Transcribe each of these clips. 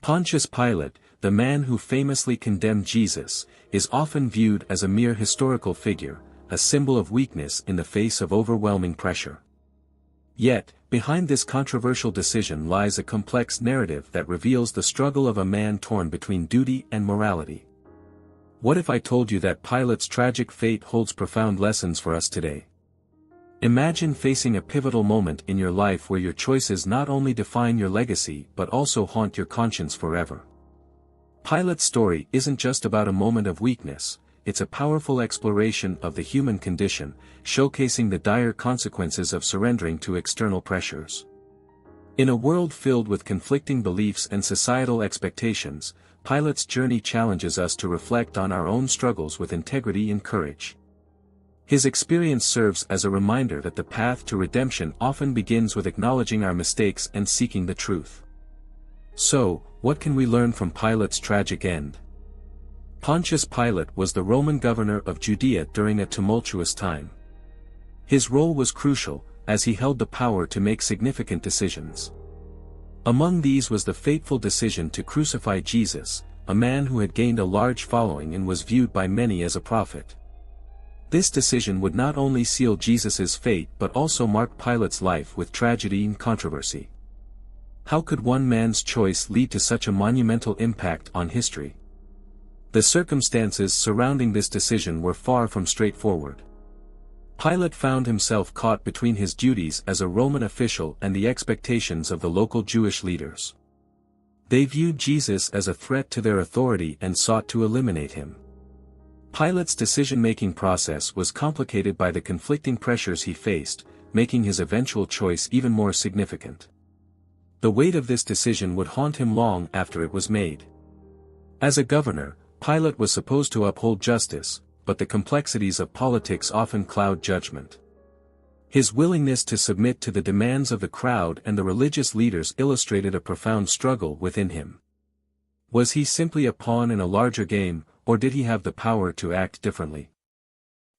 Pontius Pilate, the man who famously condemned Jesus, is often viewed as a mere historical figure, a symbol of weakness in the face of overwhelming pressure. Yet, behind this controversial decision lies a complex narrative that reveals the struggle of a man torn between duty and morality. What if I told you that Pilate's tragic fate holds profound lessons for us today? Imagine facing a pivotal moment in your life where your choices not only define your legacy but also haunt your conscience forever. Pilate's story isn't just about a moment of weakness, it's a powerful exploration of the human condition, showcasing the dire consequences of surrendering to external pressures. In a world filled with conflicting beliefs and societal expectations, Pilate's journey challenges us to reflect on our own struggles with integrity and courage. His experience serves as a reminder that the path to redemption often begins with acknowledging our mistakes and seeking the truth. So, what can we learn from Pilate's tragic end? Pontius Pilate was the Roman governor of Judea during a tumultuous time. His role was crucial, as he held the power to make significant decisions. Among these was the fateful decision to crucify Jesus, a man who had gained a large following and was viewed by many as a prophet. This decision would not only seal Jesus' fate but also mark Pilate's life with tragedy and controversy. How could one man's choice lead to such a monumental impact on history? The circumstances surrounding this decision were far from straightforward. Pilate found himself caught between his duties as a Roman official and the expectations of the local Jewish leaders. They viewed Jesus as a threat to their authority and sought to eliminate him. Pilate's decision-making process was complicated by the conflicting pressures he faced, making his eventual choice even more significant. The weight of this decision would haunt him long after it was made. As a governor, Pilate was supposed to uphold justice, but the complexities of politics often cloud judgment. His willingness to submit to the demands of the crowd and the religious leaders illustrated a profound struggle within him. Was he simply a pawn in a larger game, or did he have the power to act differently?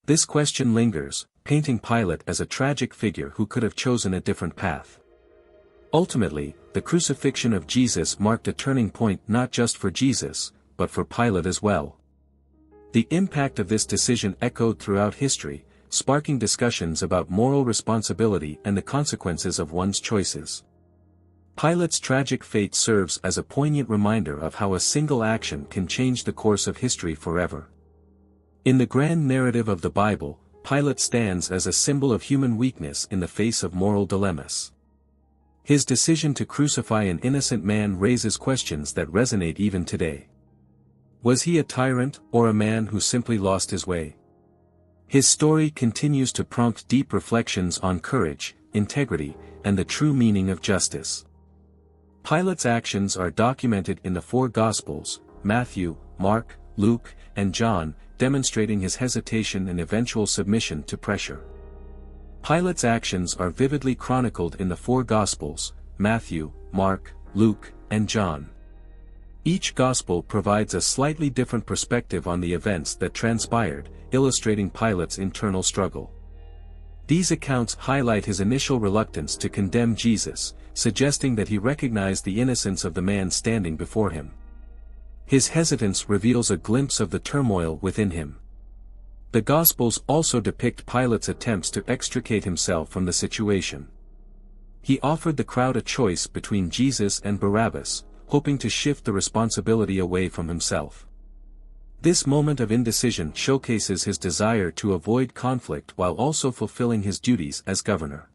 This question lingers, painting Pilate as a tragic figure who could have chosen a different path. Ultimately, the crucifixion of Jesus marked a turning point not just for Jesus, but for Pilate as well. The impact of this decision echoed throughout history, sparking discussions about moral responsibility and the consequences of one's choices. Pilate's tragic fate serves as a poignant reminder of how a single action can change the course of history forever. In the grand narrative of the Bible, Pilate stands as a symbol of human weakness in the face of moral dilemmas. His decision to crucify an innocent man raises questions that resonate even today. Was he a tyrant, or a man who simply lost his way? His story continues to prompt deep reflections on courage, integrity, and the true meaning of justice. Pilate's actions are documented in the four Gospels, Matthew, Mark, Luke, and John, demonstrating his hesitation and eventual submission to pressure. Pilate's actions are vividly chronicled in the four Gospels, Matthew, Mark, Luke, and John. Each Gospel provides a slightly different perspective on the events that transpired, illustrating Pilate's internal struggle. These accounts highlight his initial reluctance to condemn Jesus, suggesting that he recognized the innocence of the man standing before him. His hesitance reveals a glimpse of the turmoil within him. The Gospels also depict Pilate's attempts to extricate himself from the situation. He offered the crowd a choice between Jesus and Barabbas, hoping to shift the responsibility away from himself. This moment of indecision showcases his desire to avoid conflict while also fulfilling his duties as governor.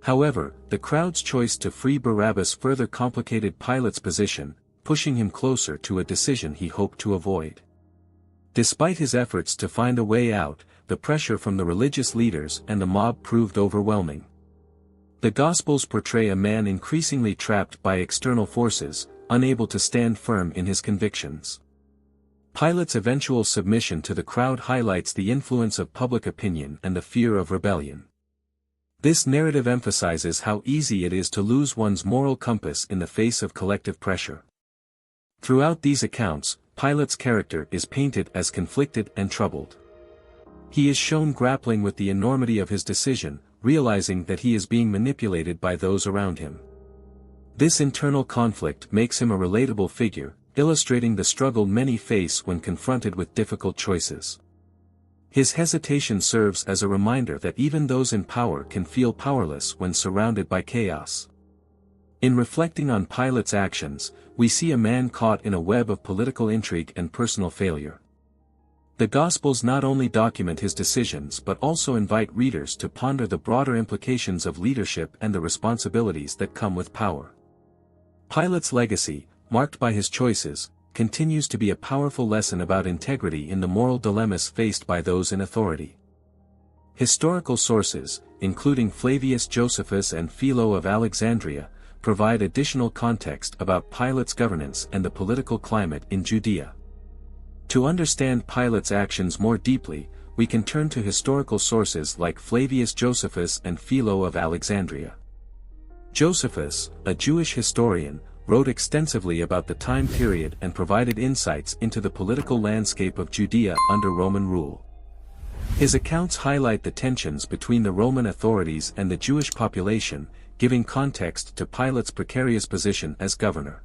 However, the crowd's choice to free Barabbas further complicated Pilate's position, pushing him closer to a decision he hoped to avoid. Despite his efforts to find a way out, the pressure from the religious leaders and the mob proved overwhelming. The Gospels portray a man increasingly trapped by external forces, unable to stand firm in his convictions. Pilate's eventual submission to the crowd highlights the influence of public opinion and the fear of rebellion. This narrative emphasizes how easy it is to lose one's moral compass in the face of collective pressure. Throughout these accounts, Pilate's character is painted as conflicted and troubled. He is shown grappling with the enormity of his decision, realizing that he is being manipulated by those around him. This internal conflict makes him a relatable figure, illustrating the struggle many face when confronted with difficult choices. His hesitation serves as a reminder that even those in power can feel powerless when surrounded by chaos. In reflecting on Pilate's actions, we see a man caught in a web of political intrigue and personal failure. The Gospels not only document his decisions but also invite readers to ponder the broader implications of leadership and the responsibilities that come with power. Pilate's legacy, marked by his choices, continues to be a powerful lesson about integrity in the moral dilemmas faced by those in authority. Historical sources, including Flavius Josephus and Philo of Alexandria, provide additional context about Pilate's governance and the political climate in Judea. To understand Pilate's actions more deeply, we can turn to historical sources like Flavius Josephus and Philo of Alexandria. Josephus, a Jewish historian, wrote extensively about the time period and provided insights into the political landscape of Judea under Roman rule. His accounts highlight the tensions between the Roman authorities and the Jewish population, giving context to Pilate's precarious position as governor.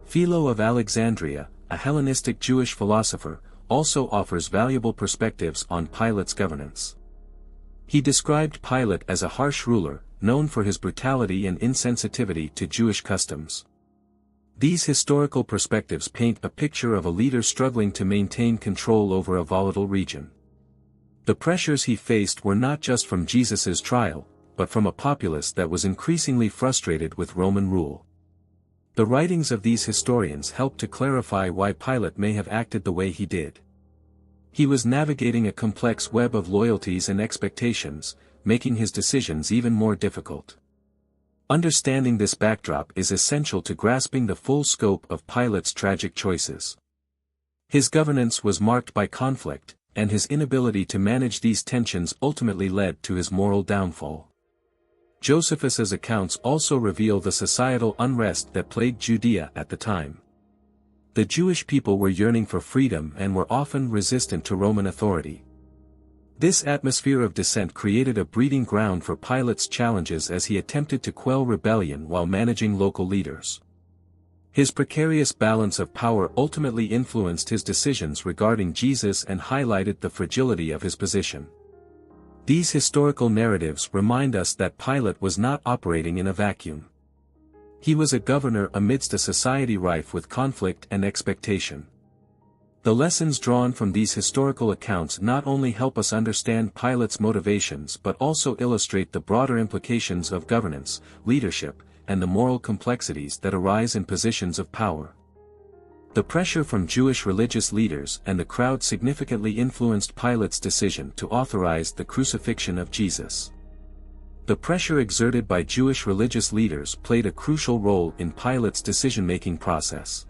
Philo of Alexandria, a Hellenistic Jewish philosopher, also offers valuable perspectives on Pilate's governance. He described Pilate as a harsh ruler, known for his brutality and insensitivity to Jewish customs. These historical perspectives paint a picture of a leader struggling to maintain control over a volatile region. The pressures he faced were not just from Jesus' trial, but from a populace that was increasingly frustrated with Roman rule. The writings of these historians help to clarify why Pilate may have acted the way he did. He was navigating a complex web of loyalties and expectations, making his decisions even more difficult. Understanding this backdrop is essential to grasping the full scope of Pilate's tragic choices. His governance was marked by conflict, and his inability to manage these tensions ultimately led to his moral downfall. Josephus's accounts also reveal the societal unrest that plagued Judea at the time. The Jewish people were yearning for freedom and were often resistant to Roman authority. This atmosphere of dissent created a breeding ground for Pilate's challenges as he attempted to quell rebellion while managing local leaders. His precarious balance of power ultimately influenced his decisions regarding Jesus and highlighted the fragility of his position. These historical narratives remind us that Pilate was not operating in a vacuum. He was a governor amidst a society rife with conflict and expectation. The lessons drawn from these historical accounts not only help us understand Pilate's motivations but also illustrate the broader implications of governance, leadership, and the moral complexities that arise in positions of power. The pressure from Jewish religious leaders and the crowd significantly influenced Pilate's decision to authorize the crucifixion of Jesus. The pressure exerted by Jewish religious leaders played a crucial role in Pilate's decision-making process.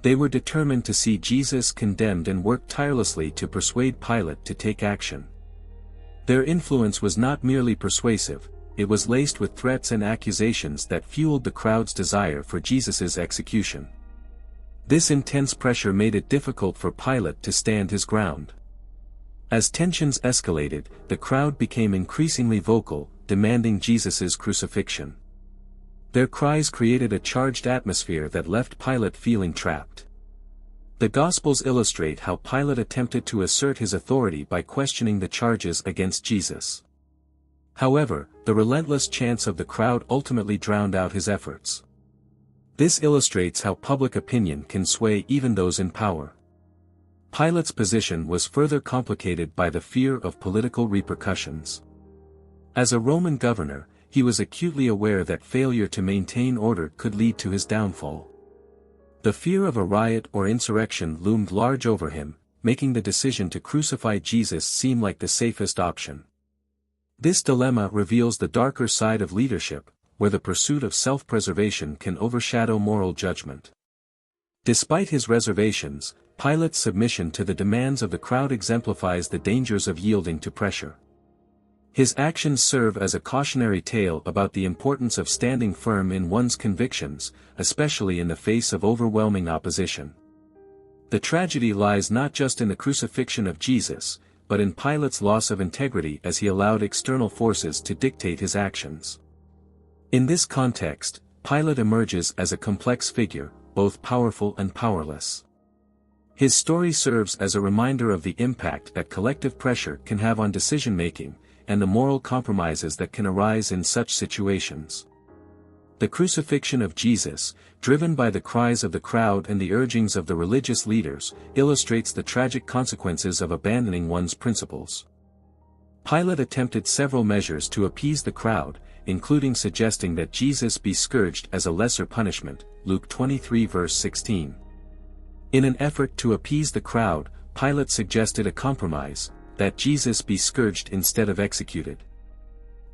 They were determined to see Jesus condemned and worked tirelessly to persuade Pilate to take action. Their influence was not merely persuasive, it was laced with threats and accusations that fueled the crowd's desire for Jesus' execution. This intense pressure made it difficult for Pilate to stand his ground. As tensions escalated, the crowd became increasingly vocal, demanding Jesus' crucifixion. Their cries created a charged atmosphere that left Pilate feeling trapped. The Gospels illustrate how Pilate attempted to assert his authority by questioning the charges against Jesus. However, the relentless chants of the crowd ultimately drowned out his efforts. This illustrates how public opinion can sway even those in power. Pilate's position was further complicated by the fear of political repercussions. As a Roman governor, he was acutely aware that failure to maintain order could lead to his downfall. The fear of a riot or insurrection loomed large over him, making the decision to crucify Jesus seem like the safest option. This dilemma reveals the darker side of leadership, where the pursuit of self-preservation can overshadow moral judgment. Despite his reservations, Pilate's submission to the demands of the crowd exemplifies the dangers of yielding to pressure. His actions serve as a cautionary tale about the importance of standing firm in one's convictions, especially in the face of overwhelming opposition. The tragedy lies not just in the crucifixion of Jesus, but in Pilate's loss of integrity as he allowed external forces to dictate his actions. In this context, Pilate emerges as a complex figure, both powerful and powerless. His story serves as a reminder of the impact that collective pressure can have on decision-making, and the moral compromises that can arise in such situations. The crucifixion of Jesus, driven by the cries of the crowd and the urgings of the religious leaders, illustrates the tragic consequences of abandoning one's principles. Pilate attempted several measures to appease the crowd, including suggesting that Jesus be scourged as a lesser punishment, Luke 23 verse 16. In an effort to appease the crowd, Pilate suggested a compromise, that Jesus be scourged instead of executed.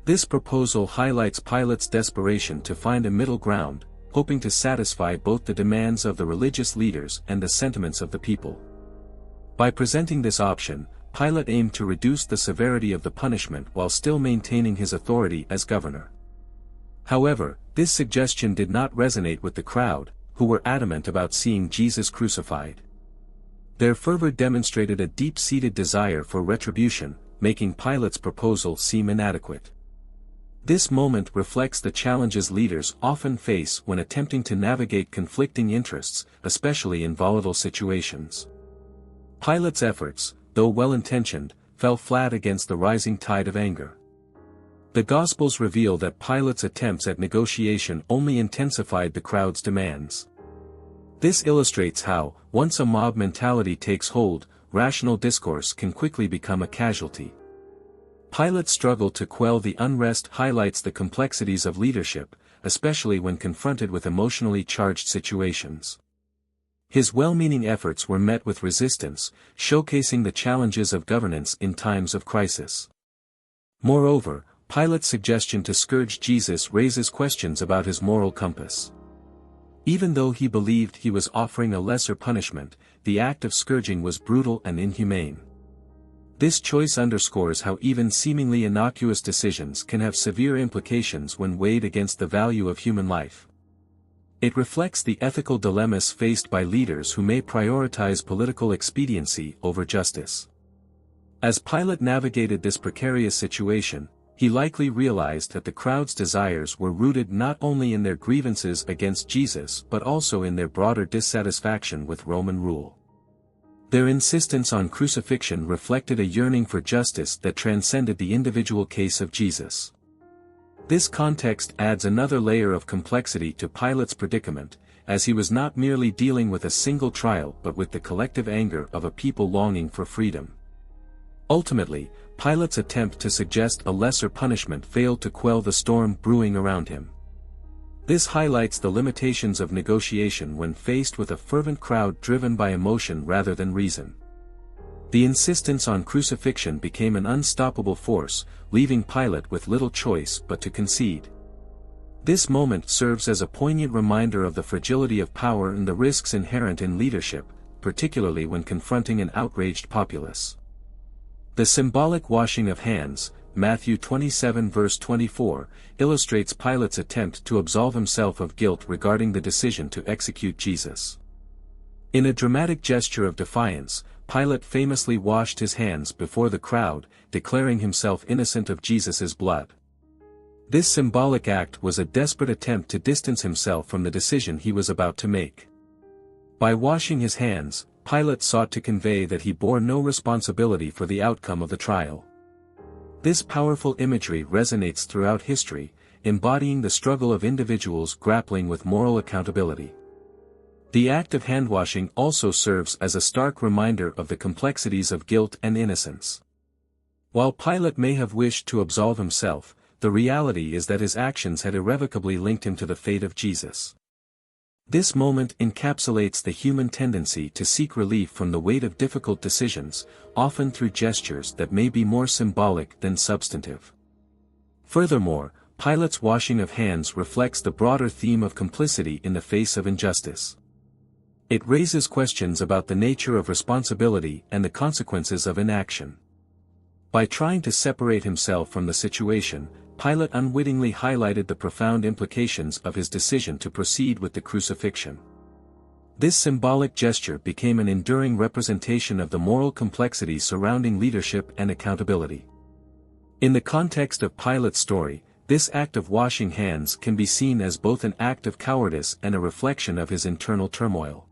This proposal highlights Pilate's desperation to find a middle ground, hoping to satisfy both the demands of the religious leaders and the sentiments of the people. By presenting this option, Pilate aimed to reduce the severity of the punishment while still maintaining his authority as governor. However, this suggestion did not resonate with the crowd, who were adamant about seeing Jesus crucified. Their fervor demonstrated a deep-seated desire for retribution, making Pilate's proposal seem inadequate. This moment reflects the challenges leaders often face when attempting to navigate conflicting interests, especially in volatile situations. Pilate's efforts, though well-intentioned, fell flat against the rising tide of anger. The Gospels reveal that Pilate's attempts at negotiation only intensified the crowd's demands. This illustrates how, once a mob mentality takes hold, rational discourse can quickly become a casualty. Pilate's struggle to quell the unrest highlights the complexities of leadership, especially when confronted with emotionally charged situations. His well-meaning efforts were met with resistance, showcasing the challenges of governance in times of crisis. Moreover, Pilate's suggestion to scourge Jesus raises questions about his moral compass. Even though he believed he was offering a lesser punishment, the act of scourging was brutal and inhumane. This choice underscores how even seemingly innocuous decisions can have severe implications when weighed against the value of human life. It reflects the ethical dilemmas faced by leaders who may prioritize political expediency over justice. As Pilate navigated this precarious situation, he likely realized that the crowd's desires were rooted not only in their grievances against Jesus but also in their broader dissatisfaction with Roman rule. Their insistence on crucifixion reflected a yearning for justice that transcended the individual case of Jesus. This context adds another layer of complexity to Pilate's predicament, as he was not merely dealing with a single trial but with the collective anger of a people longing for freedom. Ultimately, Pilate's attempt to suggest a lesser punishment failed to quell the storm brewing around him. This highlights the limitations of negotiation when faced with a fervent crowd driven by emotion rather than reason. The insistence on crucifixion became an unstoppable force, leaving Pilate with little choice but to concede. This moment serves as a poignant reminder of the fragility of power and the risks inherent in leadership, particularly when confronting an outraged populace. The symbolic washing of hands, Matthew 27 verse 24, illustrates Pilate's attempt to absolve himself of guilt regarding the decision to execute Jesus. In a dramatic gesture of defiance, Pilate famously washed his hands before the crowd, declaring himself innocent of Jesus' blood. This symbolic act was a desperate attempt to distance himself from the decision he was about to make. By washing his hands, Pilate sought to convey that he bore no responsibility for the outcome of the trial. This powerful imagery resonates throughout history, embodying the struggle of individuals grappling with moral accountability. The act of handwashing also serves as a stark reminder of the complexities of guilt and innocence. While Pilate may have wished to absolve himself, the reality is that his actions had irrevocably linked him to the fate of Jesus. This moment encapsulates the human tendency to seek relief from the weight of difficult decisions, often through gestures that may be more symbolic than substantive. Furthermore, Pilate's washing of hands reflects the broader theme of complicity in the face of injustice. It raises questions about the nature of responsibility and the consequences of inaction. By trying to separate himself from the situation, Pilate unwittingly highlighted the profound implications of his decision to proceed with the crucifixion. This symbolic gesture became an enduring representation of the moral complexity surrounding leadership and accountability. In the context of Pilate's story, This act of washing hands can be seen as both an act of cowardice and a reflection of his internal turmoil.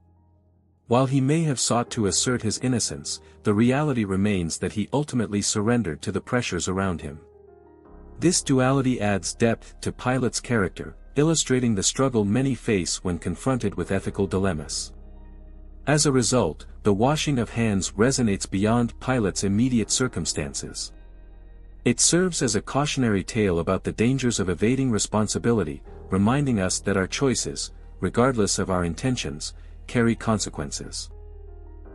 While he may have sought to assert his innocence, the reality remains that he ultimately surrendered to the pressures around him. This duality adds depth to Pilate's character, illustrating the struggle many face when confronted with ethical dilemmas. As a result, the washing of hands resonates beyond Pilate's immediate circumstances. It serves as a cautionary tale about the dangers of evading responsibility, reminding us that our choices, regardless of our intentions, carry consequences.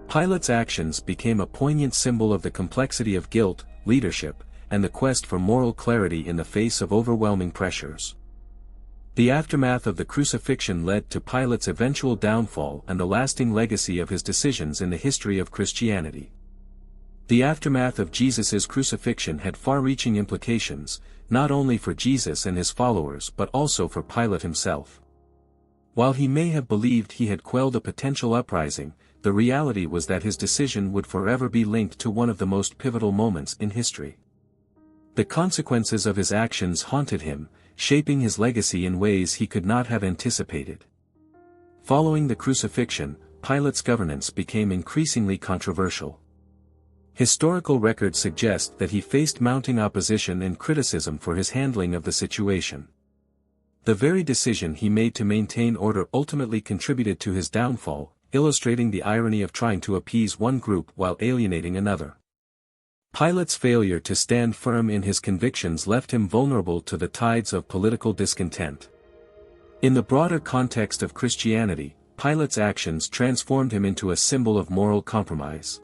Pilate's actions became a poignant symbol of the complexity of guilt, leadership, and the quest for moral clarity in the face of overwhelming pressures. The aftermath of the crucifixion led to Pilate's eventual downfall and the lasting legacy of his decisions in the history of Christianity. The aftermath of Jesus' crucifixion had far-reaching implications, not only for Jesus and his followers but also for Pilate himself. While he may have believed he had quelled a potential uprising, the reality was that his decision would forever be linked to one of the most pivotal moments in history. The consequences of his actions haunted him, shaping his legacy in ways he could not have anticipated. Following the crucifixion, Pilate's governance became increasingly controversial. Historical records suggest that he faced mounting opposition and criticism for his handling of the situation. The very decision he made to maintain order ultimately contributed to his downfall, illustrating the irony of trying to appease one group while alienating another. Pilate's failure to stand firm in his convictions left him vulnerable to the tides of political discontent. In the broader context of Christianity, Pilate's actions transformed him into a symbol of moral compromise.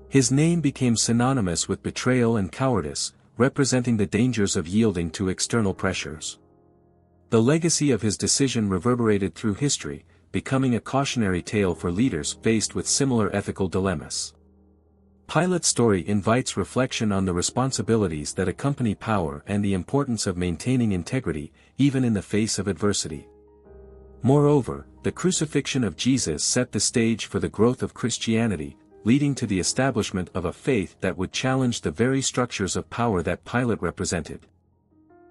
His name became synonymous with betrayal and cowardice, representing the dangers of yielding to external pressures. The legacy of his decision reverberated through history, becoming a cautionary tale for leaders faced with similar ethical dilemmas. Pilate's story invites reflection on the responsibilities that accompany power and the importance of maintaining integrity, even in the face of adversity. Moreover, the crucifixion of Jesus set the stage for the growth of Christianity, leading to the establishment of a faith that would challenge the very structures of power that Pilate represented.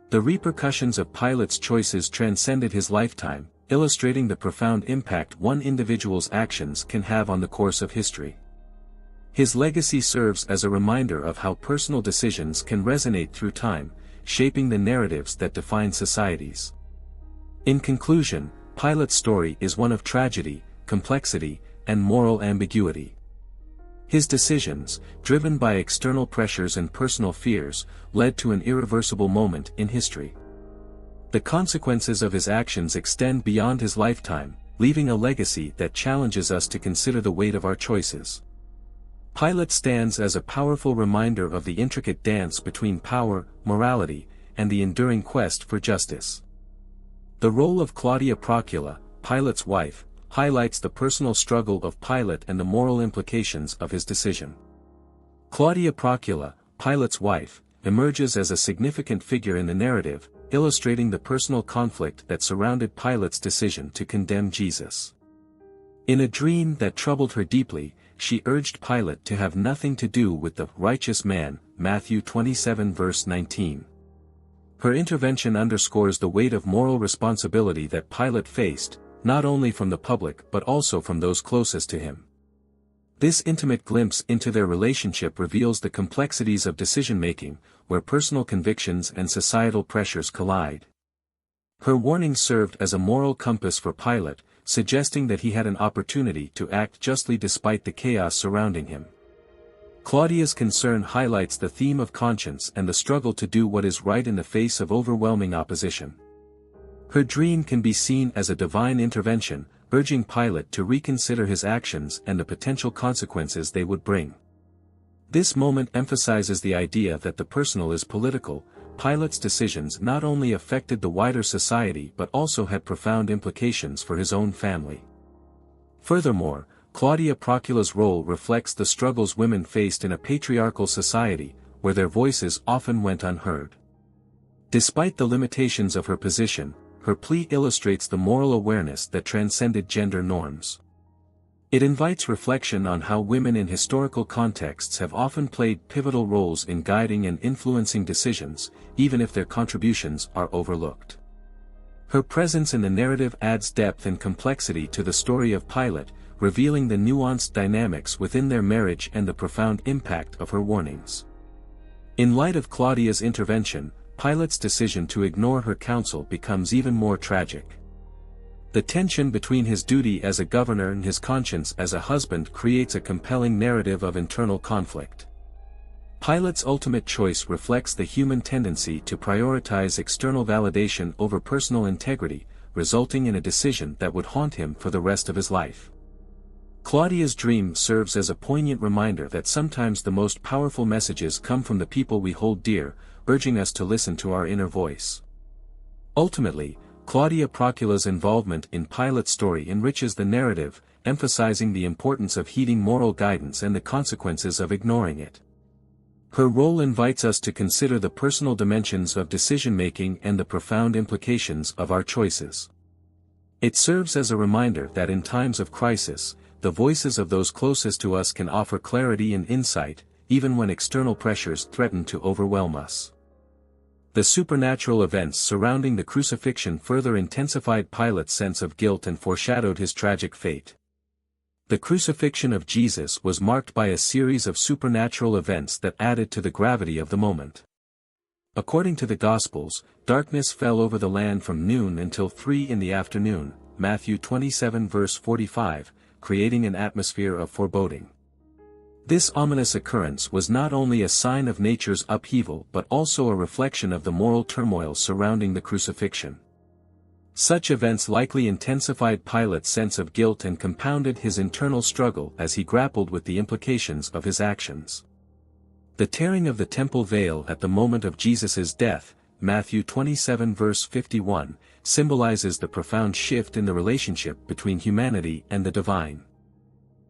The repercussions of Pilate's choices transcended his lifetime, illustrating the profound impact one individual's actions can have on the course of history. His legacy serves as a reminder of how personal decisions can resonate through time, shaping the narratives that define societies. In conclusion, Pilate's story is one of tragedy, complexity, and moral ambiguity. His decisions, driven by external pressures and personal fears, led to an irreversible moment in history. The consequences of his actions extend beyond his lifetime, leaving a legacy that challenges us to consider the weight of our choices. Pilate stands as a powerful reminder of the intricate dance between power, morality, and the enduring quest for justice. The role of Claudia Procula, Pilate's wife, highlights the personal struggle of Pilate and the moral implications of his decision. Claudia Procula, Pilate's wife, emerges as a significant figure in the narrative, illustrating the personal conflict that surrounded Pilate's decision to condemn Jesus. In a dream that troubled her deeply, she urged Pilate to have nothing to do with the righteous man, Matthew 27 verse 19. Her intervention underscores the weight of moral responsibility that Pilate faced, not only from the public but also from those closest to him. This intimate glimpse into their relationship reveals the complexities of decision-making, where personal convictions and societal pressures collide. Her warning served as a moral compass for Pilate, suggesting that he had an opportunity to act justly despite the chaos surrounding him. Claudia's concern highlights the theme of conscience and the struggle to do what is right in the face of overwhelming opposition. Her dream can be seen as a divine intervention, urging Pilate to reconsider his actions and the potential consequences they would bring. This moment emphasizes the idea that the personal is political. Pilate's decisions not only affected the wider society but also had profound implications for his own family. Furthermore, Claudia Procula's role reflects the struggles women faced in a patriarchal society, where their voices often went unheard. Despite the limitations of her position, her plea illustrates the moral awareness that transcended gender norms. It invites reflection on how women in historical contexts have often played pivotal roles in guiding and influencing decisions, even if their contributions are overlooked. Her presence in the narrative adds depth and complexity to the story of Pilate, revealing the nuanced dynamics within their marriage and the profound impact of her warnings. In light of Claudia's intervention, Pilate's decision to ignore her counsel becomes even more tragic. The tension between his duty as a governor and his conscience as a husband creates a compelling narrative of internal conflict. Pilate's ultimate choice reflects the human tendency to prioritize external validation over personal integrity, resulting in a decision that would haunt him for the rest of his life. Claudia's dream serves as a poignant reminder that sometimes the most powerful messages come from the people we hold dear, urging us to listen to our inner voice. Ultimately, Claudia Procula's involvement in Pilate's story enriches the narrative, emphasizing the importance of heeding moral guidance and the consequences of ignoring it. Her role invites us to consider the personal dimensions of decision-making and the profound implications of our choices. It serves as a reminder that in times of crisis, the voices of those closest to us can offer clarity and insight, even when external pressures threaten to overwhelm us. The supernatural events surrounding the crucifixion further intensified Pilate's sense of guilt and foreshadowed his tragic fate. The crucifixion of Jesus was marked by a series of supernatural events that added to the gravity of the moment. According to the Gospels, darkness fell over the land from noon until 3 in the afternoon, Matthew 27 verse 45, creating an atmosphere of foreboding. This ominous occurrence was not only a sign of nature's upheaval but also a reflection of the moral turmoil surrounding the crucifixion. Such events likely intensified Pilate's sense of guilt and compounded his internal struggle as he grappled with the implications of his actions. The tearing of the temple veil at the moment of Jesus' death, Matthew 27 verse 51, symbolizes the profound shift in the relationship between humanity and the divine.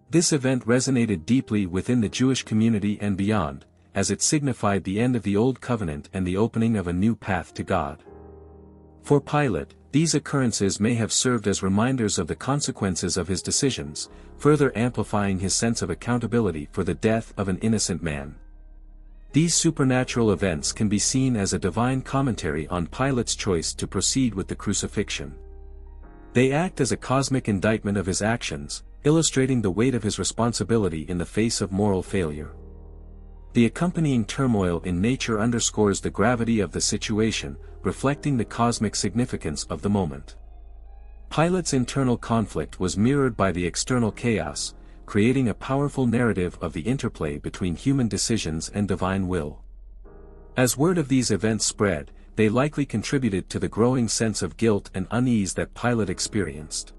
This event resonated deeply within the Jewish community and beyond, as it signified the end of the Old Covenant and the opening of a new path to God. For Pilate, these occurrences may have served as reminders of the consequences of his decisions, further amplifying his sense of accountability for the death of an innocent man. These supernatural events can be seen as a divine commentary on Pilate's choice to proceed with the crucifixion. They act as a cosmic indictment of his actions, illustrating the weight of his responsibility in the face of moral failure. The accompanying turmoil in nature underscores the gravity of the situation, reflecting the cosmic significance of the moment. Pilate's internal conflict was mirrored by the external chaos, creating a powerful narrative of the interplay between human decisions and divine will. As word of these events spread, they likely contributed to the growing sense of guilt and unease that Pilate experienced.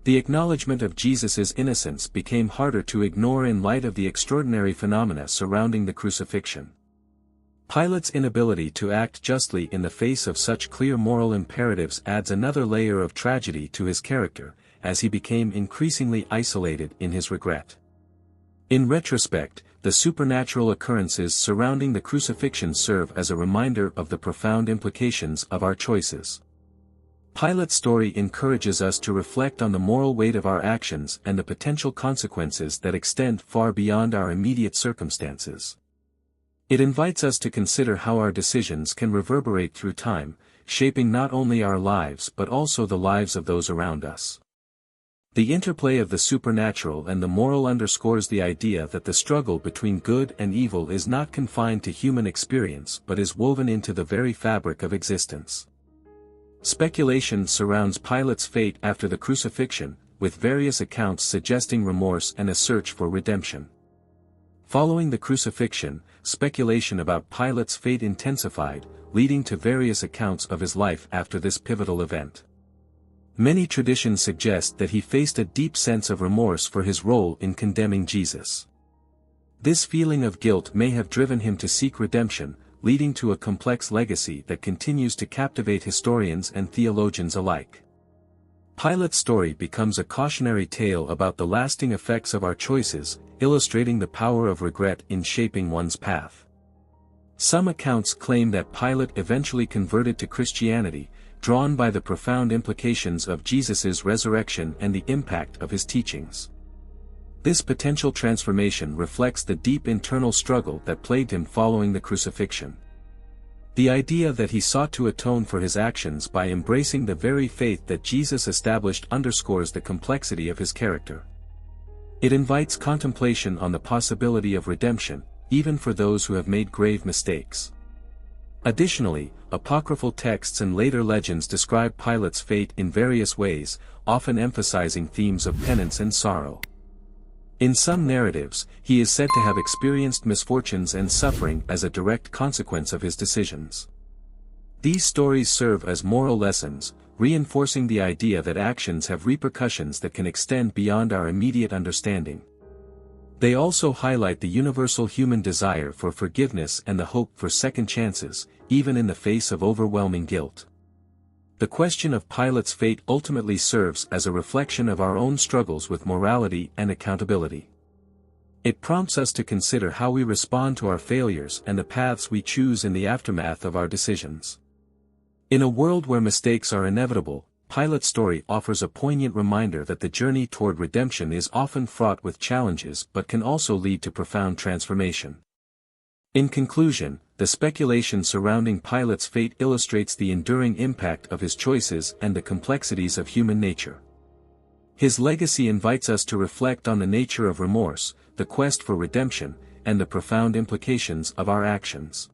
The acknowledgement of Jesus' innocence became harder to ignore in light of the extraordinary phenomena surrounding the crucifixion. Pilate's inability to act justly in the face of such clear moral imperatives adds another layer of tragedy to his character, as he became increasingly isolated in his regret. In retrospect, the supernatural occurrences surrounding the crucifixion serve as a reminder of the profound implications of our choices. Pilate's story encourages us to reflect on the moral weight of our actions and the potential consequences that extend far beyond our immediate circumstances. It invites us to consider how our decisions can reverberate through time, shaping not only our lives but also the lives of those around us. The interplay of the supernatural and the moral underscores the idea that the struggle between good and evil is not confined to human experience but is woven into the very fabric of existence. Speculation surrounds Pilate's fate after the crucifixion, with various accounts suggesting remorse and a search for redemption. Following the crucifixion, speculation about Pilate's fate intensified, leading to various accounts of his life after this pivotal event. Many traditions suggest that he faced a deep sense of remorse for his role in condemning Jesus. This feeling of guilt may have driven him to seek redemption, leading to a complex legacy that continues to captivate historians and theologians alike. Pilate's story becomes a cautionary tale about the lasting effects of our choices, illustrating the power of regret in shaping one's path. Some accounts claim that Pilate eventually converted to Christianity, drawn by the profound implications of Jesus' resurrection and the impact of his teachings. This potential transformation reflects the deep internal struggle that plagued him following the crucifixion. The idea that he sought to atone for his actions by embracing the very faith that Jesus established underscores the complexity of his character. It invites contemplation on the possibility of redemption, even for those who have made grave mistakes. Additionally, apocryphal texts and later legends describe Pilate's fate in various ways, often emphasizing themes of penance and sorrow. In some narratives, he is said to have experienced misfortunes and suffering as a direct consequence of his decisions. These stories serve as moral lessons, reinforcing the idea that actions have repercussions that can extend beyond our immediate understanding. They also highlight the universal human desire for forgiveness and the hope for second chances, even in the face of overwhelming guilt. The question of Pilate's fate ultimately serves as a reflection of our own struggles with morality and accountability. It prompts us to consider how we respond to our failures and the paths we choose in the aftermath of our decisions. In a world where mistakes are inevitable, Pilate's story offers a poignant reminder that the journey toward redemption is often fraught with challenges but can also lead to profound transformation. In conclusion, the speculation surrounding Pilate's fate illustrates the enduring impact of his choices and the complexities of human nature. His legacy invites us to reflect on the nature of remorse, the quest for redemption, and the profound implications of our actions.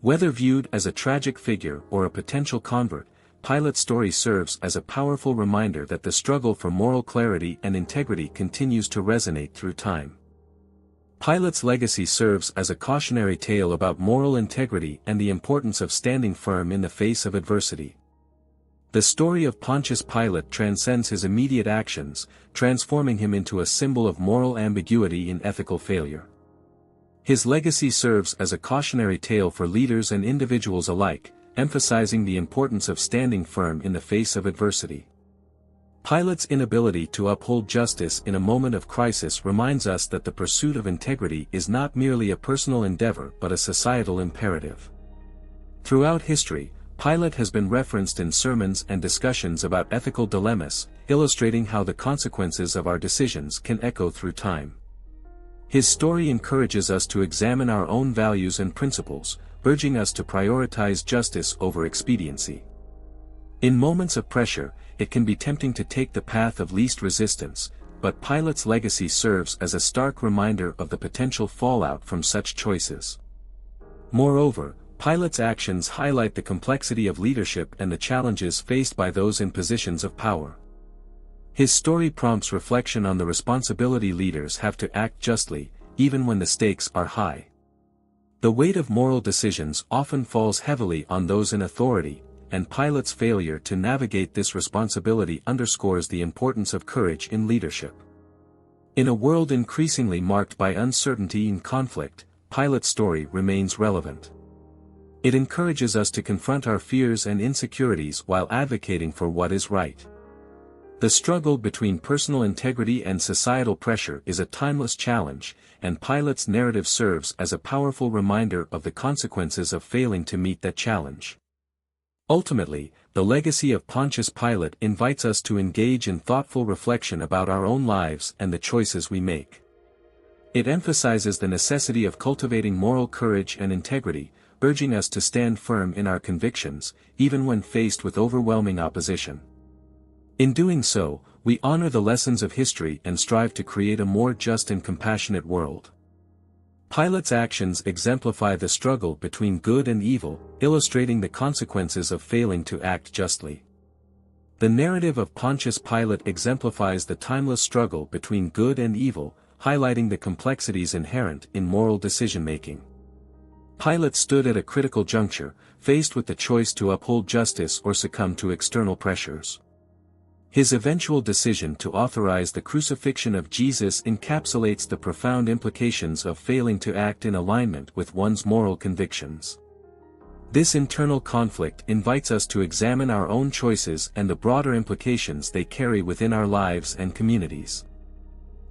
Whether viewed as a tragic figure or a potential convert, Pilate's story serves as a powerful reminder that the struggle for moral clarity and integrity continues to resonate through time. Pilate's legacy serves as a cautionary tale about moral integrity and the importance of standing firm in the face of adversity. The story of Pontius Pilate transcends his immediate actions, transforming him into a symbol of moral ambiguity and ethical failure. His legacy serves as a cautionary tale for leaders and individuals alike, emphasizing the importance of standing firm in the face of adversity. Pilate's inability to uphold justice in a moment of crisis reminds us that the pursuit of integrity is not merely a personal endeavor but a societal imperative. Throughout history, Pilate has been referenced in sermons and discussions about ethical dilemmas, illustrating how the consequences of our decisions can echo through time. His story encourages us to examine our own values and principles, urging us to prioritize justice over expediency. In moments of pressure, it can be tempting to take the path of least resistance, but Pilate's legacy serves as a stark reminder of the potential fallout from such choices. Moreover, Pilate's actions highlight the complexity of leadership and the challenges faced by those in positions of power. His story prompts reflection on the responsibility leaders have to act justly, even when the stakes are high. The weight of moral decisions often falls heavily on those in authority, and Pilate's failure to navigate this responsibility underscores the importance of courage in leadership. In a world increasingly marked by uncertainty and conflict, Pilate's story remains relevant. It encourages us to confront our fears and insecurities while advocating for what is right. The struggle between personal integrity and societal pressure is a timeless challenge, and Pilate's narrative serves as a powerful reminder of the consequences of failing to meet that challenge. Ultimately, the legacy of Pontius Pilate invites us to engage in thoughtful reflection about our own lives and the choices we make. It emphasizes the necessity of cultivating moral courage and integrity, urging us to stand firm in our convictions, even when faced with overwhelming opposition. In doing so, we honor the lessons of history and strive to create a more just and compassionate world. Pilate's actions exemplify the struggle between good and evil, illustrating the consequences of failing to act justly. The narrative of Pontius Pilate exemplifies the timeless struggle between good and evil, highlighting the complexities inherent in moral decision-making. Pilate stood at a critical juncture, faced with the choice to uphold justice or succumb to external pressures. His eventual decision to authorize the crucifixion of Jesus encapsulates the profound implications of failing to act in alignment with one's moral convictions. This internal conflict invites us to examine our own choices and the broader implications they carry within our lives and communities.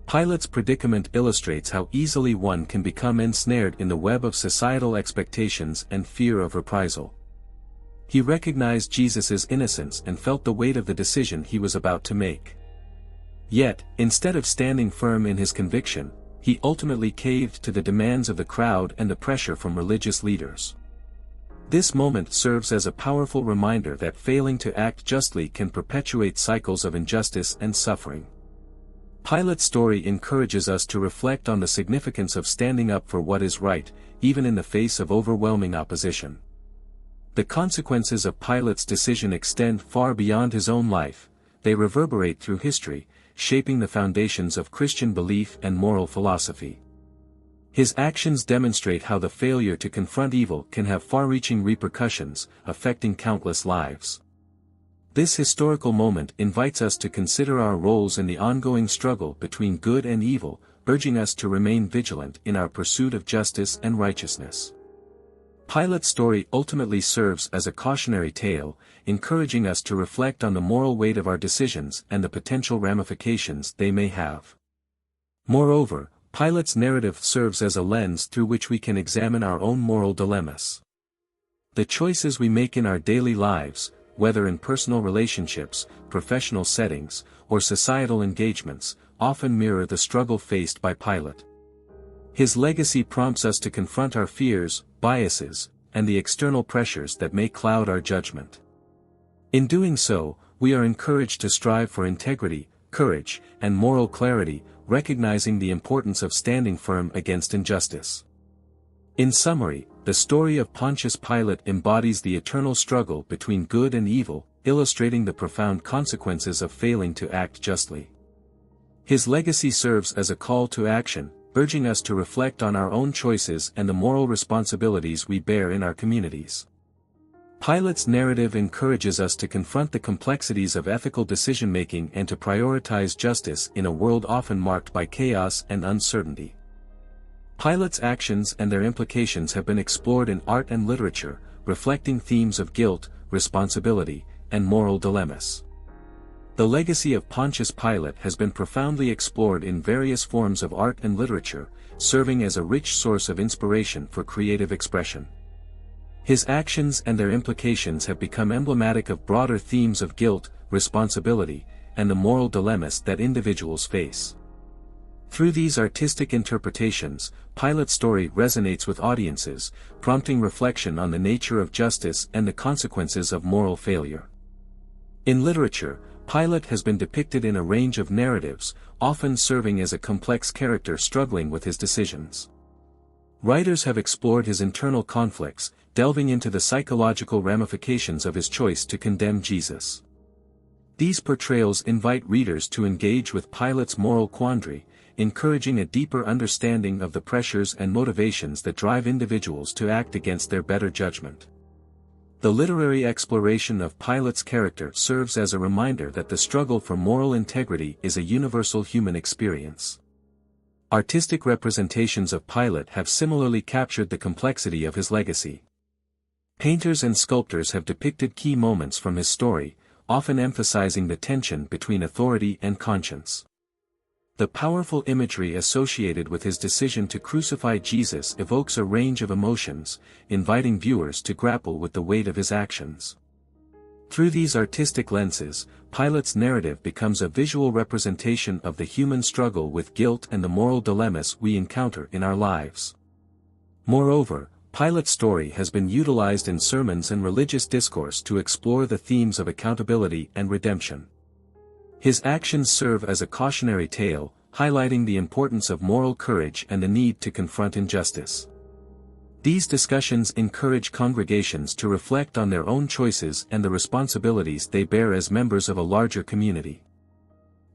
Pilate's predicament illustrates how easily one can become ensnared in the web of societal expectations and fear of reprisal. He recognized Jesus' innocence and felt the weight of the decision he was about to make. Yet, instead of standing firm in his conviction, he ultimately caved to the demands of the crowd and the pressure from religious leaders. This moment serves as a powerful reminder that failing to act justly can perpetuate cycles of injustice and suffering. Pilate's story encourages us to reflect on the significance of standing up for what is right, even in the face of overwhelming opposition. The consequences of Pilate's decision extend far beyond his own life. They reverberate through history, shaping the foundations of Christian belief and moral philosophy. His actions demonstrate how the failure to confront evil can have far-reaching repercussions, affecting countless lives. This historical moment invites us to consider our roles in the ongoing struggle between good and evil, urging us to remain vigilant in our pursuit of justice and righteousness. Pilate's story ultimately serves as a cautionary tale, encouraging us to reflect on the moral weight of our decisions and the potential ramifications they may have. Moreover, Pilate's narrative serves as a lens through which we can examine our own moral dilemmas. The choices we make in our daily lives, whether in personal relationships, professional settings, or societal engagements, often mirror the struggle faced by Pilate. His legacy prompts us to confront our fears, biases, and the external pressures that may cloud our judgment. In doing so, we are encouraged to strive for integrity, courage, and moral clarity, recognizing the importance of standing firm against injustice. In summary, the story of Pontius Pilate embodies the eternal struggle between good and evil, illustrating the profound consequences of failing to act justly. His legacy serves as a call to action, urging us to reflect on our own choices and the moral responsibilities we bear in our communities. Pilate's narrative encourages us to confront the complexities of ethical decision-making and to prioritize justice in a world often marked by chaos and uncertainty. Pilate's actions and their implications have been explored in art and literature, reflecting themes of guilt, responsibility, and moral dilemmas. The legacy of Pontius Pilate has been profoundly explored in various forms of art and literature, serving as a rich source of inspiration for creative expression. His actions and their implications have become emblematic of broader themes of guilt, responsibility, and the moral dilemmas that individuals face. Through these artistic interpretations, Pilate's story resonates with audiences, prompting reflection on the nature of justice and the consequences of moral failure. In literature, Pilate has been depicted in a range of narratives, often serving as a complex character struggling with his decisions. Writers have explored his internal conflicts, delving into the psychological ramifications of his choice to condemn Jesus. These portrayals invite readers to engage with Pilate's moral quandary, encouraging a deeper understanding of the pressures and motivations that drive individuals to act against their better judgment. The literary exploration of Pilate's character serves as a reminder that the struggle for moral integrity is a universal human experience. Artistic representations of Pilate have similarly captured the complexity of his legacy. Painters and sculptors have depicted key moments from his story, often emphasizing the tension between authority and conscience. The powerful imagery associated with his decision to crucify Jesus evokes a range of emotions, inviting viewers to grapple with the weight of his actions. Through these artistic lenses, Pilate's narrative becomes a visual representation of the human struggle with guilt and the moral dilemmas we encounter in our lives. Moreover, Pilate's story has been utilized in sermons and religious discourse to explore the themes of accountability and redemption. His actions serve as a cautionary tale, highlighting the importance of moral courage and the need to confront injustice. These discussions encourage congregations to reflect on their own choices and the responsibilities they bear as members of a larger community.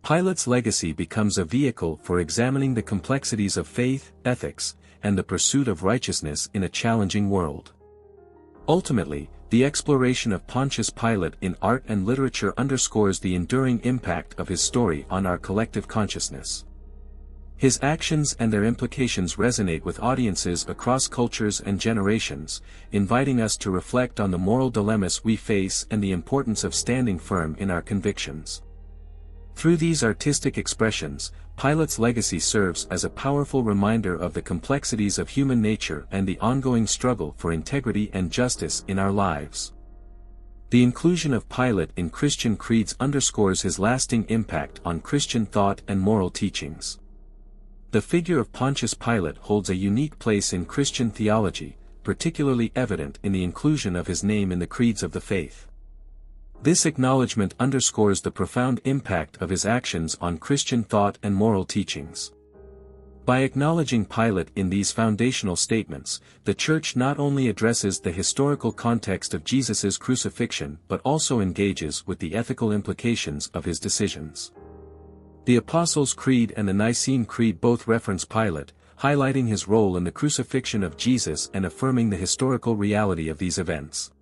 Pilate's legacy becomes a vehicle for examining the complexities of faith, ethics, and the pursuit of righteousness in a challenging world. Ultimately, the exploration of Pontius Pilate in art and literature underscores the enduring impact of his story on our collective consciousness. His actions and their implications resonate with audiences across cultures and generations, inviting us to reflect on the moral dilemmas we face and the importance of standing firm in our convictions. Through these artistic expressions, Pilate's legacy serves as a powerful reminder of the complexities of human nature and the ongoing struggle for integrity and justice in our lives. The inclusion of Pilate in Christian creeds underscores his lasting impact on Christian thought and moral teachings. The figure of Pontius Pilate holds a unique place in Christian theology, particularly evident in the inclusion of his name in the creeds of the faith. This acknowledgement underscores the profound impact of his actions on Christian thought and moral teachings. By acknowledging Pilate in these foundational statements, the Church not only addresses the historical context of Jesus' crucifixion but also engages with the ethical implications of his decisions. The Apostles' Creed and the Nicene Creed both reference Pilate, highlighting his role in the crucifixion of Jesus and affirming the historical reality of these events.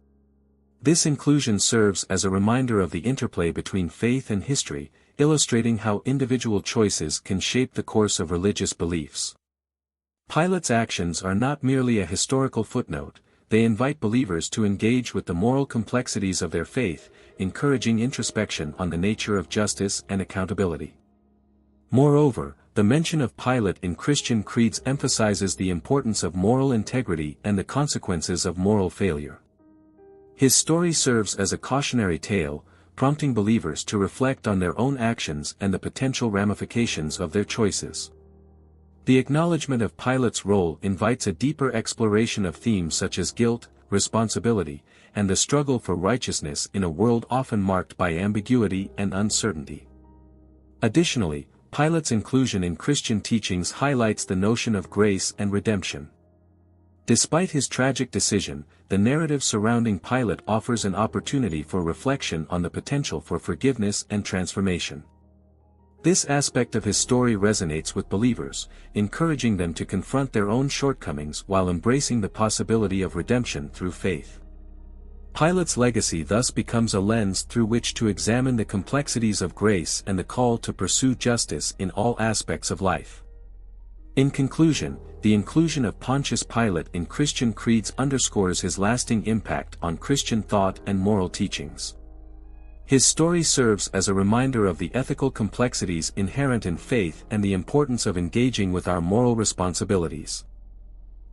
This inclusion serves as a reminder of the interplay between faith and history, illustrating how individual choices can shape the course of religious beliefs. Pilate's actions are not merely a historical footnote, they invite believers to engage with the moral complexities of their faith, encouraging introspection on the nature of justice and accountability. Moreover, the mention of Pilate in Christian creeds emphasizes the importance of moral integrity and the consequences of moral failure. His story serves as a cautionary tale, prompting believers to reflect on their own actions and the potential ramifications of their choices. The acknowledgement of Pilate's role invites a deeper exploration of themes such as guilt, responsibility, and the struggle for righteousness in a world often marked by ambiguity and uncertainty. Additionally, Pilate's inclusion in Christian teachings highlights the notion of grace and redemption. Despite his tragic decision, the narrative surrounding Pilate offers an opportunity for reflection on the potential for forgiveness and transformation. This aspect of his story resonates with believers, encouraging them to confront their own shortcomings while embracing the possibility of redemption through faith. Pilate's legacy thus becomes a lens through which to examine the complexities of grace and the call to pursue justice in all aspects of life. In conclusion, the inclusion of Pontius Pilate in Christian creeds underscores his lasting impact on Christian thought and moral teachings. His story serves as a reminder of the ethical complexities inherent in faith and the importance of engaging with our moral responsibilities.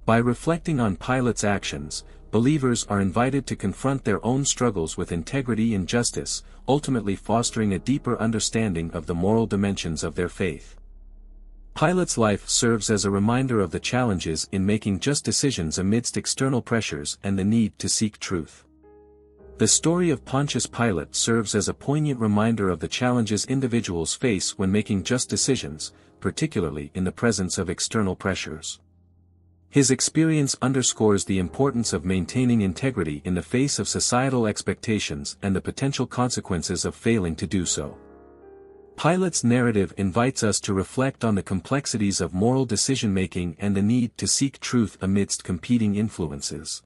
By reflecting on Pilate's actions, believers are invited to confront their own struggles with integrity and justice, ultimately fostering a deeper understanding of the moral dimensions of their faith. Pilate's life serves as a reminder of the challenges in making just decisions amidst external pressures and the need to seek truth. The story of Pontius Pilate serves as a poignant reminder of the challenges individuals face when making just decisions, particularly in the presence of external pressures. His experience underscores the importance of maintaining integrity in the face of societal expectations and the potential consequences of failing to do so. Pilate's narrative invites us to reflect on the complexities of moral decision-making and the need to seek truth amidst competing influences.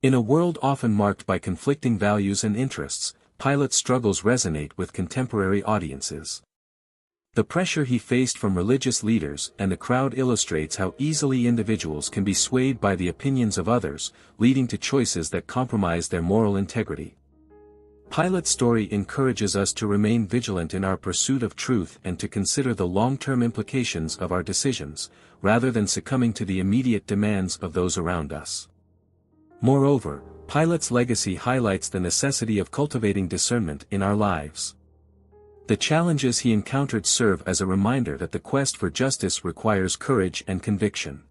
In a world often marked by conflicting values and interests, Pilate's struggles resonate with contemporary audiences. The pressure he faced from religious leaders and the crowd illustrates how easily individuals can be swayed by the opinions of others, leading to choices that compromise their moral integrity. Pilate's story encourages us to remain vigilant in our pursuit of truth and to consider the long-term implications of our decisions, rather than succumbing to the immediate demands of those around us. Moreover, Pilate's legacy highlights the necessity of cultivating discernment in our lives. The challenges he encountered serve as a reminder that the quest for justice requires courage and conviction.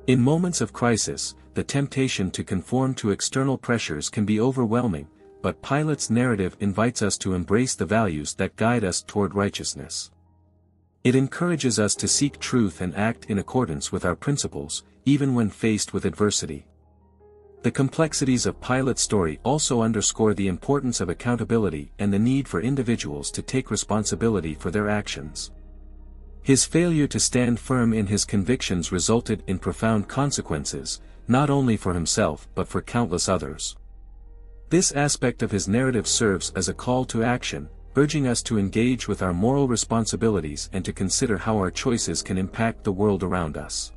In moments of crisis, the temptation to conform to external pressures can be overwhelming, but Pilate's narrative invites us to embrace the values that guide us toward righteousness. It encourages us to seek truth and act in accordance with our principles, even when faced with adversity. The complexities of Pilate's story also underscore the importance of accountability and the need for individuals to take responsibility for their actions. His failure to stand firm in his convictions resulted in profound consequences, not only for himself but for countless others. This aspect of his narrative serves as a call to action, urging us to engage with our moral responsibilities and to consider how our choices can impact the world around us.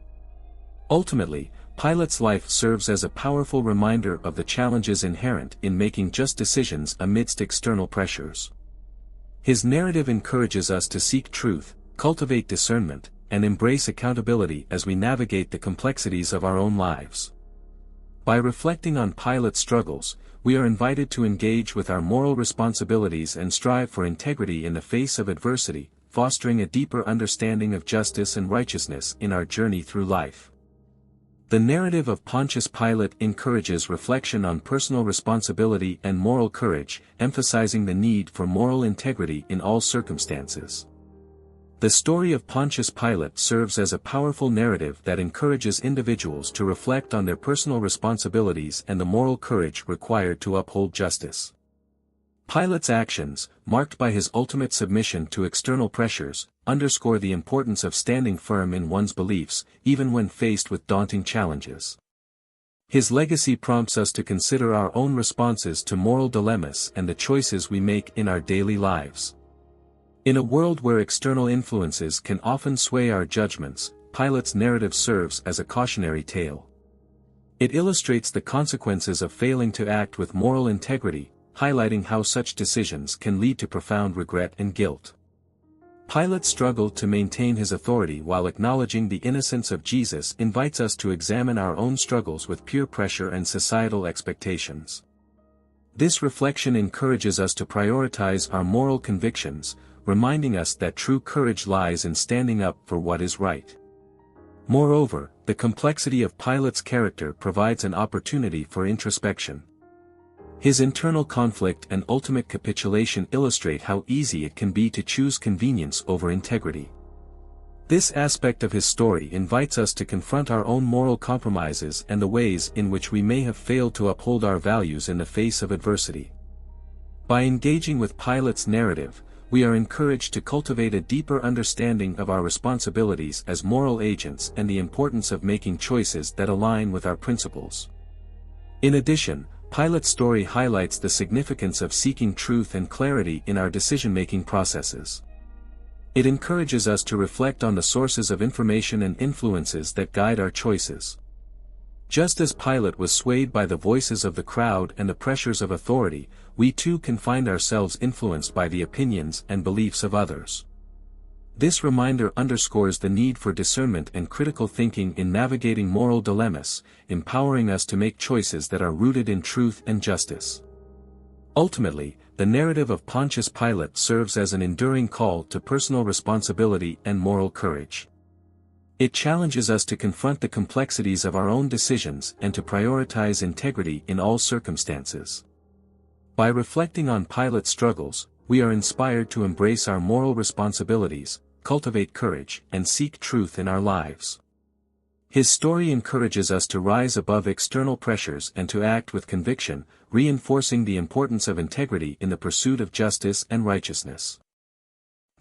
Ultimately, Pilate's life serves as a powerful reminder of the challenges inherent in making just decisions amidst external pressures. His narrative encourages us to seek truth, cultivate discernment, and embrace accountability as we navigate the complexities of our own lives. By reflecting on Pilate's struggles, we are invited to engage with our moral responsibilities and strive for integrity in the face of adversity, fostering a deeper understanding of justice and righteousness in our journey through life. The narrative of Pontius Pilate encourages reflection on personal responsibility and moral courage, emphasizing the need for moral integrity in all circumstances. The story of Pontius Pilate serves as a powerful narrative that encourages individuals to reflect on their personal responsibilities and the moral courage required to uphold justice. Pilate's actions, marked by his ultimate submission to external pressures, underscore the importance of standing firm in one's beliefs, even when faced with daunting challenges. His legacy prompts us to consider our own responses to moral dilemmas and the choices we make in our daily lives. In a world where external influences can often sway our judgments, Pilate's narrative serves as a cautionary tale. It illustrates the consequences of failing to act with moral integrity, highlighting how such decisions can lead to profound regret and guilt. Pilate's struggle to maintain his authority while acknowledging the innocence of Jesus invites us to examine our own struggles with peer pressure and societal expectations. This reflection encourages us to prioritize our moral convictions, reminding us that true courage lies in standing up for what is right. Moreover, the complexity of Pilate's character provides an opportunity for introspection. His internal conflict and ultimate capitulation illustrate how easy it can be to choose convenience over integrity. This aspect of his story invites us to confront our own moral compromises and the ways in which we may have failed to uphold our values in the face of adversity. By engaging with Pilate's narrative, we are encouraged to cultivate a deeper understanding of our responsibilities as moral agents and the importance of making choices that align with our principles. In addition, Pilate's story highlights the significance of seeking truth and clarity in our decision-making processes. It encourages us to reflect on the sources of information and influences that guide our choices. Just as Pilate was swayed by the voices of the crowd and the pressures of authority, we too can find ourselves influenced by the opinions and beliefs of others. This reminder underscores the need for discernment and critical thinking in navigating moral dilemmas, empowering us to make choices that are rooted in truth and justice. Ultimately, the narrative of Pontius Pilate serves as an enduring call to personal responsibility and moral courage. It challenges us to confront the complexities of our own decisions and to prioritize integrity in all circumstances. By reflecting on Pilate's struggles, we are inspired to embrace our moral responsibilities, cultivate courage, and seek truth in our lives. His story encourages us to rise above external pressures and to act with conviction, reinforcing the importance of integrity in the pursuit of justice and righteousness.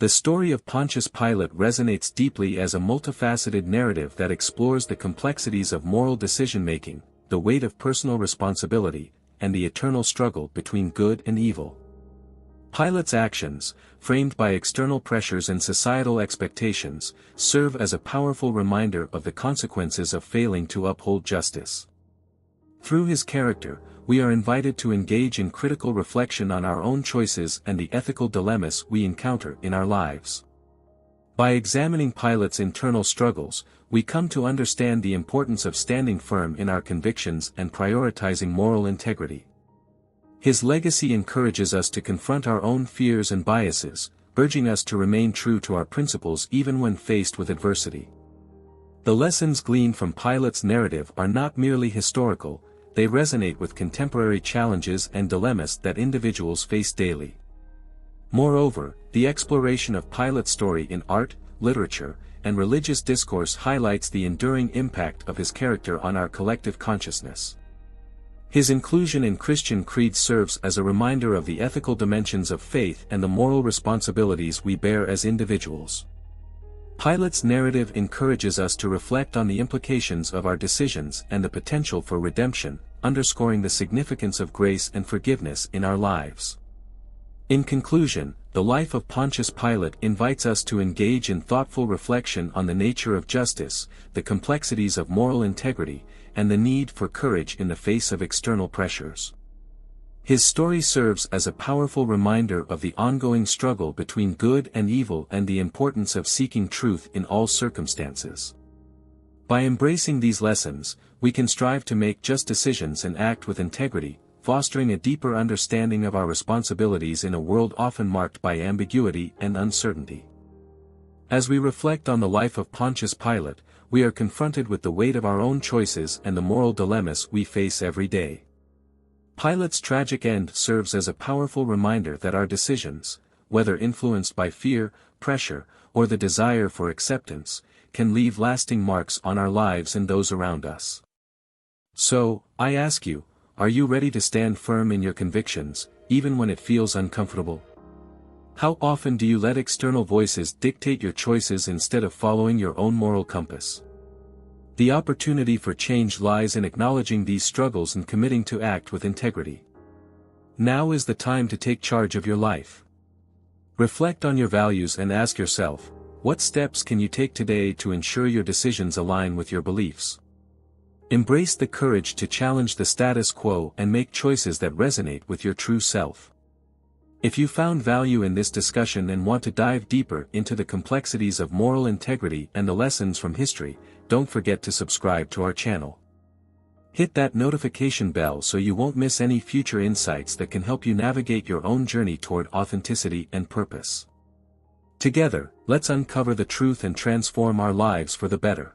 The story of Pontius Pilate resonates deeply as a multifaceted narrative that explores the complexities of moral decision-making, the weight of personal responsibility, and the eternal struggle between good and evil. Pilate's actions, framed by external pressures and societal expectations, serve as a powerful reminder of the consequences of failing to uphold justice. Through his character, we are invited to engage in critical reflection on our own choices and the ethical dilemmas we encounter in our lives. By examining Pilate's internal struggles, we come to understand the importance of standing firm in our convictions and prioritizing moral integrity. His legacy encourages us to confront our own fears and biases, urging us to remain true to our principles even when faced with adversity. The lessons gleaned from Pilate's narrative are not merely historical, they resonate with contemporary challenges and dilemmas that individuals face daily. Moreover, the exploration of Pilate's story in art, literature, and religious discourse highlights the enduring impact of his character on our collective consciousness. His inclusion in Christian creeds serves as a reminder of the ethical dimensions of faith and the moral responsibilities we bear as individuals. Pilate's narrative encourages us to reflect on the implications of our decisions and the potential for redemption, underscoring the significance of grace and forgiveness in our lives. In conclusion, the life of Pontius Pilate invites us to engage in thoughtful reflection on the nature of justice, the complexities of moral integrity, and the need for courage in the face of external pressures. His story serves as a powerful reminder of the ongoing struggle between good and evil and the importance of seeking truth in all circumstances. By embracing these lessons, we can strive to make just decisions and act with integrity, fostering a deeper understanding of our responsibilities in a world often marked by ambiguity and uncertainty. As we reflect on the life of Pontius Pilate, we are confronted with the weight of our own choices and the moral dilemmas we face every day. Pilate's tragic end serves as a powerful reminder that our decisions, whether influenced by fear, pressure, or the desire for acceptance, can leave lasting marks on our lives and those around us. So, I ask you, are you ready to stand firm in your convictions, even when it feels uncomfortable? How often do you let external voices dictate your choices instead of following your own moral compass? The opportunity for change lies in acknowledging these struggles and committing to act with integrity. Now is the time to take charge of your life. Reflect on your values and ask yourself, what steps can you take today to ensure your decisions align with your beliefs? Embrace the courage to challenge the status quo and make choices that resonate with your true self. If you found value in this discussion and want to dive deeper into the complexities of moral integrity and the lessons from history, don't forget to subscribe to our channel. Hit that notification bell so you won't miss any future insights that can help you navigate your own journey toward authenticity and purpose. Together, let's uncover the truth and transform our lives for the better.